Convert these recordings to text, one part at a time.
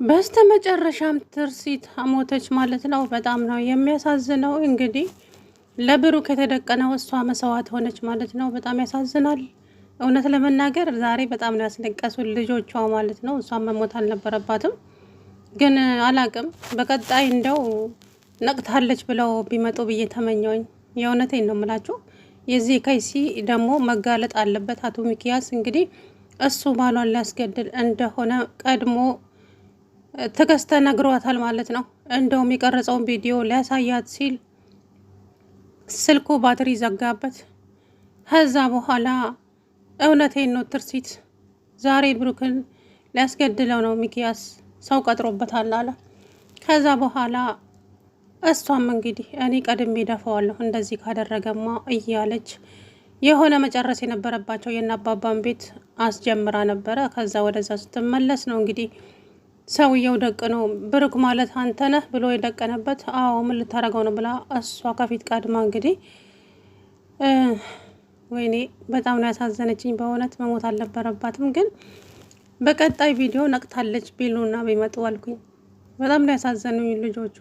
በስተመጨረሻም ትርሲት ሞተች ማለት ነው። በጣም ነው የሚያሳዝነው። እንግዲህ ለብሩክ የተደቀነው እሷ መስዋዕት ሆነች ማለት ነው። በጣም ያሳዝናል። እውነት ለመናገር ዛሬ በጣም ነው ያስለቀሱን ልጆቿ ማለት ነው። እሷን መሞት አልነበረባትም፣ ግን አላቅም። በቀጣይ እንደው ነቅታለች ብለው ቢመጡ ብዬ ተመኘውኝ። የእውነቴን ነው የምላችሁ። የዚህ ከይሲ ደግሞ መጋለጥ አለበት። አቶ ሚኪያስ እንግዲህ እሱ ባሏን ሊያስገድል እንደሆነ ቀድሞ ትዕግስት ነግሯታል ማለት ነው። እንደውም የቀረጸውን ቪዲዮ ሊያሳያት ሲል ስልኩ ባትሪ ዘጋበት። ከዛ በኋላ እውነቴን ነው ትርሲት ዛሬ ብሩክን ሊያስገድለው ነው ሚኪያስ ሰው ቀጥሮበታል አለ። ከዛ በኋላ እሷም እንግዲህ እኔ ቀድሜ ደፋዋለሁ እንደዚህ ካደረገማ እያለች የሆነ መጨረስ የነበረባቸው የአባባን ቤት አስጀምራ ነበረ። ከዛ ወደዛ ስትመለስ ነው እንግዲህ ሰውየው ደቅ ነው ብሩክ ማለት አንተ ነህ ብሎ የደቀነበት። አዎ ምን ልታረገው ነው ብላ እሷ ከፊት ቀድማ እንግዲህ ወይኔ በጣም ነው ያሳዘነችኝ። በእውነት መሞት አልነበረባትም፣ ግን በቀጣይ ቪዲዮ ነቅታለች ቢሉና ቢመጡ አልኩኝ። በጣም ነው ያሳዘኑኝ ልጆቿ።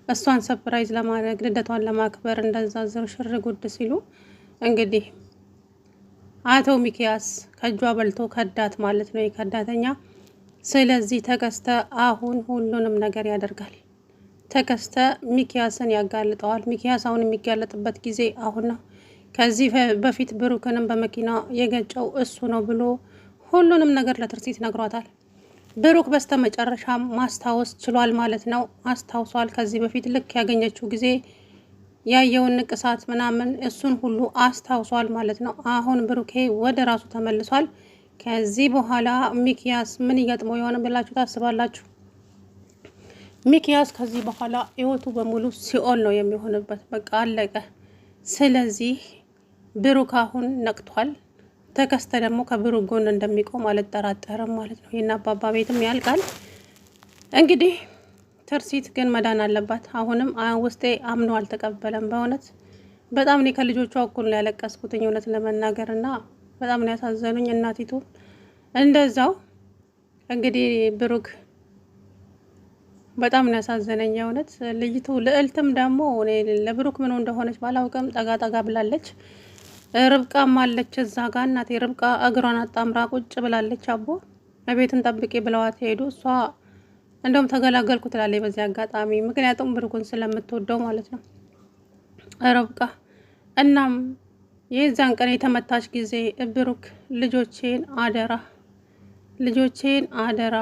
እሷን ሰፕራይዝ ለማድረግ ልደቷን ለማክበር እንደዛ ሽር ጉድ ሲሉ እንግዲህ አቶ ሚኪያስ ከእጇ በልቶ ከዳት ማለት ነው የከዳተኛ። ስለዚህ ተከስተ አሁን ሁሉንም ነገር ያደርጋል። ተከስተ ሚኪያስን ያጋልጠዋል። ሚኪያስ አሁን የሚጋለጥበት ጊዜ አሁን ነው። ከዚህ በፊት ብሩክንም በመኪና የገጨው እሱ ነው ብሎ ሁሉንም ነገር ለትርሲት ነግሯታል። ብሩክ በስተመጨረሻ ማስታወስ ችሏል ማለት ነው። አስታውሷል። ከዚህ በፊት ልክ ያገኘችው ጊዜ ያየውን ንቅሳት ምናምን እሱን ሁሉ አስታውሷል ማለት ነው። አሁን ብሩኬ ወደ ራሱ ተመልሷል። ከዚህ በኋላ ሚኪያስ ምን ይገጥመው የሆነ ብላችሁ ታስባላችሁ? ሚኪያስ ከዚህ በኋላ ህይወቱ በሙሉ ሲኦል ነው የሚሆንበት። በቃ አለቀ። ስለዚህ ብሩክ አሁን ነቅቷል። ተከስተ ደግሞ ከብሩክ ጎን እንደሚቆም አልጠራጠርም ማለት ነው። የእነ አባባ ቤትም ያልቃል። እንግዲህ ትርሲት ግን መዳን አለባት። አሁንም ውስጤ አምኖ አልተቀበለም። በእውነት በጣም እኔ ከልጆቿ እኩል ነው ያለቀስኩትኝ እውነት ለመናገር እና በጣም ነው ያሳዘኑኝ። እናቲቱ እንደዛው እንግዲህ ብሩክ በጣም ነው ያሳዘነኝ እውነት። ልጅቱ ልዕልትም ደግሞ ለብሩክ ምኑ እንደሆነች ባላውቅም ጠጋ ጠጋ ብላለች። ርብቃም አለች እዛ ጋር። እናቴ ርብቃ እግሯን አጣምራ ቁጭ ብላለች። አቦ ቤትን ጠብቄ ብለዋት ሄዱ። እሷ እንደውም ተገላገልኩ ትላለች በዚህ አጋጣሚ፣ ምክንያቱም ብሩክን ስለምትወደው ማለት ነው ርብቃ። እናም የዛን ቀን የተመታች ጊዜ ብሩክ ልጆቼን አደራ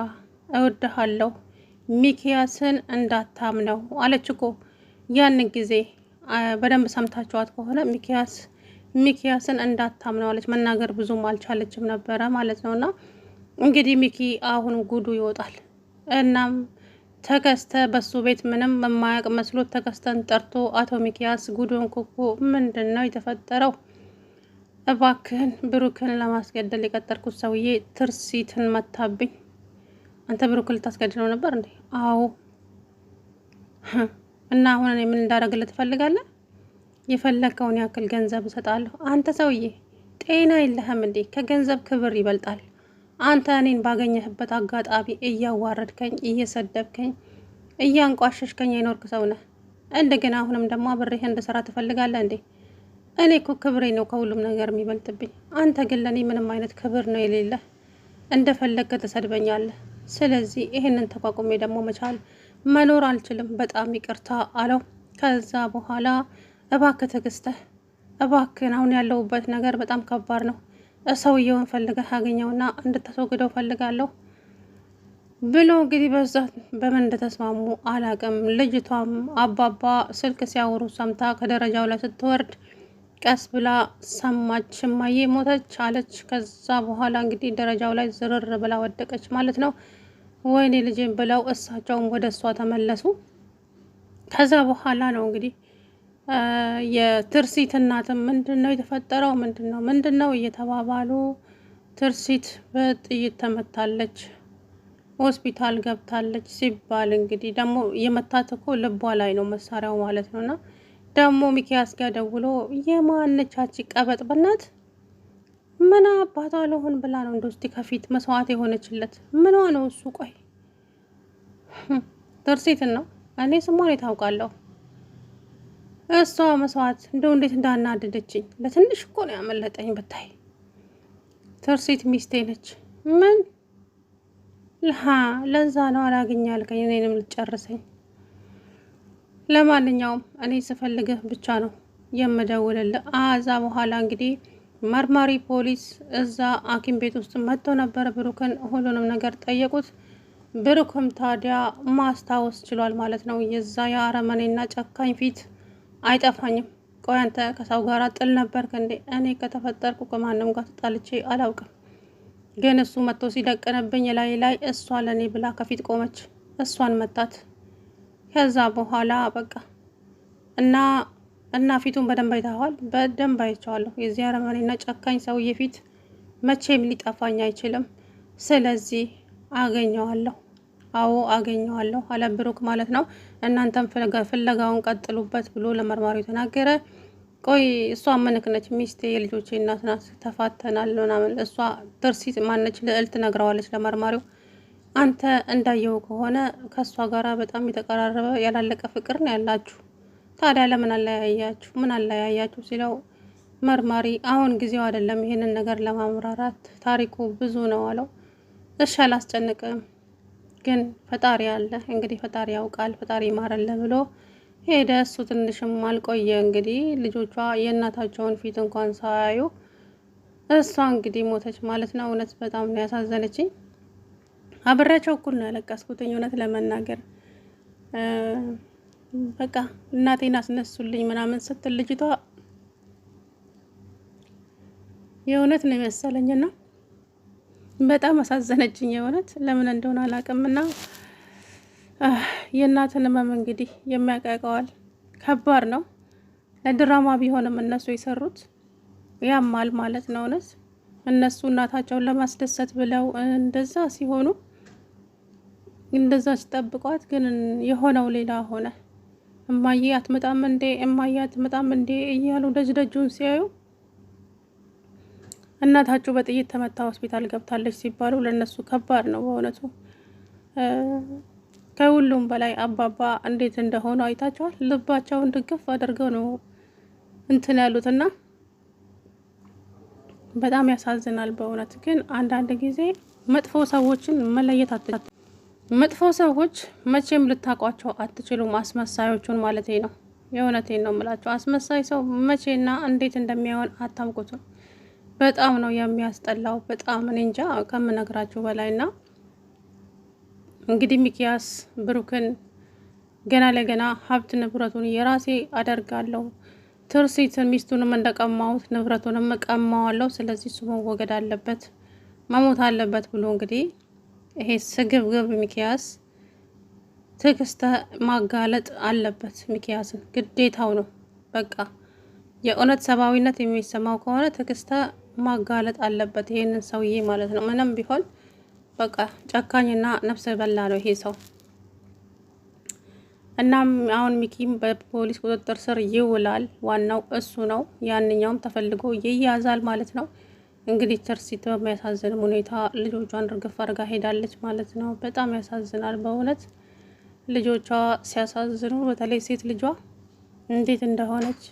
እወድሃለሁ፣ ሚኪያስን እንዳታምነው አለች እኮ። ያንን ጊዜ በደንብ ሰምታችኋት ከሆነ ሚኪያስን እንዳታምነው አለች። መናገር ብዙም አልቻለችም ነበረ ማለት ነው። እና እንግዲህ ሚኪ አሁን ጉዱ ይወጣል። እናም ተከስተ በሱ ቤት ምንም የማያውቅ መስሎት ተከስተን ጠርቶ አቶ ሚኪያስ ጉዱን ኩኩ ምንድን ነው የተፈጠረው? እባክህን ብሩክን ለማስገደል የቀጠርኩት ሰውዬ ትርሲትን መታብኝ። አንተ ብሩክን ልታስገድለው ነበር እንዴ? አዎ። እና አሁን እኔ ምን እንዳደረግልህ ትፈልጋለህ? የፈለከውን ያክል ገንዘብ እሰጣለሁ። አንተ ሰውዬ ጤና የለህም እንዴ? ከገንዘብ ክብር ይበልጣል። አንተ እኔን ባገኘህበት አጋጣሚ እያዋረድከኝ፣ እየሰደብከኝ፣ እያንቋሸሽከኝ የኖርክ ሰው ነህ። እንደገና አሁንም ደግሞ አብሬህ እንድሰራ ትፈልጋለህ እንዴ? እኔ እኮ ክብሬ ነው ከሁሉም ነገር የሚበልጥብኝ። አንተ ግን ለእኔ ምንም አይነት ክብር ነው የሌለህ። እንደፈለግህ ትሰድበኛለህ። ስለዚህ ይህንን ተቋቁሜ ደግሞ መኖር አልችልም። በጣም ይቅርታ አለው። ከዛ በኋላ እባክህ ትዕግስትህ፣ እባክህን አሁን ያለሁበት ነገር በጣም ከባድ ነው። ሰውየውን ፈልገህ አገኘውና እንድታስወግደው ፈልጋለሁ ብሎ እንግዲህ በዛ በምን እንደተስማሙ አላቅም። ልጅቷም አባባ ስልክ ሲያወሩ ሰምታ ከደረጃው ላይ ስትወርድ ቀስ ብላ ሰማች። እማዬ ሞተች አለች። ከዛ በኋላ እንግዲህ ደረጃው ላይ ዝርር ብላ ወደቀች ማለት ነው። ወይኔ ልጄን ብለው እሳቸውም ወደ እሷ ተመለሱ። ከዛ በኋላ ነው እንግዲህ የትርሲት እናትም ምንድን ነው የተፈጠረው ምንድን ነው እየተባባሉ ትርሲት በጥይት ተመታለች፣ ሆስፒታል ገብታለች ሲባል እንግዲህ ደግሞ የመታት እኮ ልቧ ላይ ነው መሳሪያው ማለት ነው። እና ደግሞ ሚኪያስ ጋር ደውሎ የማነቻች ቀበጥ በናት ምን አባቷ ለሆን ብላ ነው እንደውስቲ ከፊት መስዋዕት የሆነችለት ምኗ ነው እሱ? ቆይ ትርሲትን ነው እኔ ስሟን የታውቃለሁ። እሷ መስዋዕት እንደው እንዴት እንዳናደደችኝ ለትንሽ እኮ ነው ያመለጠኝ ብታይ። ትርሲት ሚስቴ ነች። ምን ለዛ ነው አላገኘ ያልከኝ እኔንም ልጨርሰኝ። ለማንኛውም እኔ ስፈልግህ ብቻ ነው የምደውልልህ። አዛ በኋላ እንግዲህ መርማሪ ፖሊስ እዛ ሐኪም ቤት ውስጥ መጥቶ ነበር። ብሩክን ሁሉንም ነገር ጠየቁት። ብሩክም ታዲያ ማስታወስ ችሏል ማለት ነው። የዛ የአረመኔና ጨካኝ ፊት አይጠፋኝም። ቆይ አንተ ከሰው ጋር ጥል ነበርክ እንዴ? እኔ ከተፈጠርኩ ከማንም ጋር ተጣልቼ አላውቅም። ግን እሱ መጥቶ ሲደቀንብኝ ላይ እሷ ለኔ ብላ ከፊት ቆመች። እሷን መታት። ከዛ በኋላ በቃ እና ፊቱን በደንብ አይተዋል። በደንብ አይቼዋለሁ። የዚህ አረመኔና ጨካኝ ሰውዬ ፊት መቼም ሊጠፋኝ አይችልም። ስለዚህ አገኘዋለሁ። አዎ አገኘዋለሁ አለ ብሩክ ማለት ነው። እናንተም ፍለጋውን ቀጥሉበት ብሎ ለመርማሪው ተናገረ። ቆይ እሷ ምንክ ነች? ሚስቴ የልጆቼ እናት ናት፣ ተፋተናል ምናምን። እሷ ትርሲት ማነች? ልዕልት ነግረዋለች ለመርማሪው። አንተ እንዳየው ከሆነ ከእሷ ጋራ በጣም የተቀራረበ ያላለቀ ፍቅር ነው ያላችሁ። ታዲያ ለምን አለያያችሁ? ምን አለያያችሁ ሲለው መርማሪ አሁን ጊዜው አይደለም ይሄንን ነገር ለማምራራት፣ ታሪኩ ብዙ ነው አለው። እሺ አላስጨንቅም፣ ግን ፈጣሪ አለ እንግዲህ ፈጣሪ ያውቃል፣ ፈጣሪ ይማረለ ብሎ ሄደ። እሱ ትንሽም አልቆየ እንግዲህ ልጆቿ የእናታቸውን ፊት እንኳን ሳያዩ እሷ እንግዲህ ሞተች ማለት ነው። እውነት በጣም ነው ያሳዘነችኝ። አብሬያቸው እኩል ነው ያለቀስኩትኝ እውነት ለመናገር በቃ እናቴን አስነሱልኝ ምናምን ስትል ልጅቷ የእውነት ነው የመሰለኝና በጣም አሳዘነችኝ። የእውነት ለምን እንደሆነ አላውቅምና የእናትን ህመም እንግዲህ የሚያቃቀዋል ከባድ ነው። ለድራማ ቢሆንም እነሱ የሰሩት ያማል ማለት ነው። እውነት እነሱ እናታቸውን ለማስደሰት ብለው እንደዛ ሲሆኑ እንደዛ ሲጠብቋት ግን የሆነው ሌላ ሆነ። እማዬ አትመጣም እንዴ እማዬ አትመጣም እንዴ እያሉ ደጁን ሲያዩ እናታቸው በጥይት ተመታ ሆስፒታል ገብታለች ሲባሉ ለነሱ ከባድ ነው በእውነቱ። ከሁሉም በላይ አባባ እንዴት እንደሆኑ አይታቸዋል። ልባቸውን ድግፍ አድርገው ነው እንትን ያሉትና በጣም ያሳዝናል በእውነት። ግን አንዳንድ ጊዜ መጥፎ ሰዎችን መለየት መጥፎ ሰዎች መቼም ልታቋቸው አትችሉም። አስመሳዮቹን ማለት ነው። የእውነቴን ነው የምላቸው። አስመሳይ ሰው መቼና እንዴት እንደሚሆን አታውቁትም። በጣም ነው የሚያስጠላው። በጣም እኔ እንጃ ከምነግራችሁ በላይና እንግዲህ ሚኪያስ ብሩክን ገና ለገና ሀብት ንብረቱን የራሴ አደርጋለሁ፣ ትርሲትን ሚስቱንም እንደቀማሁት ንብረቱንም እቀማዋለሁ፣ ስለዚህ እሱ መወገድ አለበት መሞት አለበት ብሎ እንግዲህ ይሄ ስግብግብ ሚኪያስ ትዕግስት ማጋለጥ አለበት። ሚኪያስን ግዴታው ነው። በቃ የእውነት ሰብአዊነት የሚሰማው ከሆነ ትዕግስት ማጋለጥ አለበት ይሄንን ሰውዬ ማለት ነው። ምንም ቢሆን በቃ ጨካኝና ነፍሰ በላ ነው ይሄ ሰው። እናም አሁን ሚኪም በፖሊስ ቁጥጥር ስር ይውላል። ዋናው እሱ ነው። ያንኛውም ተፈልጎ ይያዛል ማለት ነው። እንግዲህ ትርሲት በሚያሳዝን ሁኔታ ልጆቿን እርግፍ አድርጋ ሄዳለች ማለት ነው። በጣም ያሳዝናል በእውነት ልጆቿ ሲያሳዝኑ፣ በተለይ ሴት ልጇ እንዴት እንደሆነች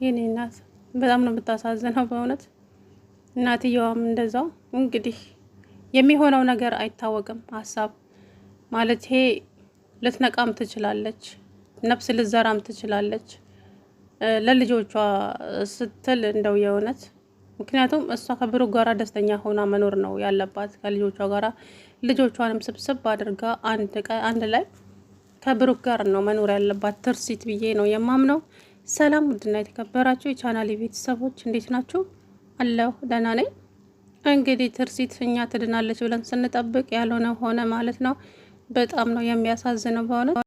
የኔ እናት በጣም ነው የምታሳዝነው በእውነት። እናትየዋም እንደዛው እንግዲህ የሚሆነው ነገር አይታወቅም። ሀሳብ ማለት ይሄ ልትነቃም ትችላለች፣ ነፍስ ልትዘራም ትችላለች ለልጆቿ ስትል እንደው የእውነት። ምክንያቱም እሷ ከብሩክ ጋራ ደስተኛ ሆና መኖር ነው ያለባት ከልጆቿ ጋራ። ልጆቿንም ስብስብ አድርጋ አንድ ላይ ከብሩክ ጋር ነው መኖር ያለባት ትርሲት ብዬ ነው የማምነው። ሰላም ውድና የተከበራችሁ የቻናሌ ቤተሰቦች እንዴት ናችሁ? አለሁ ደህና ነኝ። እንግዲህ ትርሲት እኛ ትድናለች ብለን ስንጠብቅ ያልሆነ ሆነ ማለት ነው። በጣም ነው የሚያሳዝነው በእውነት።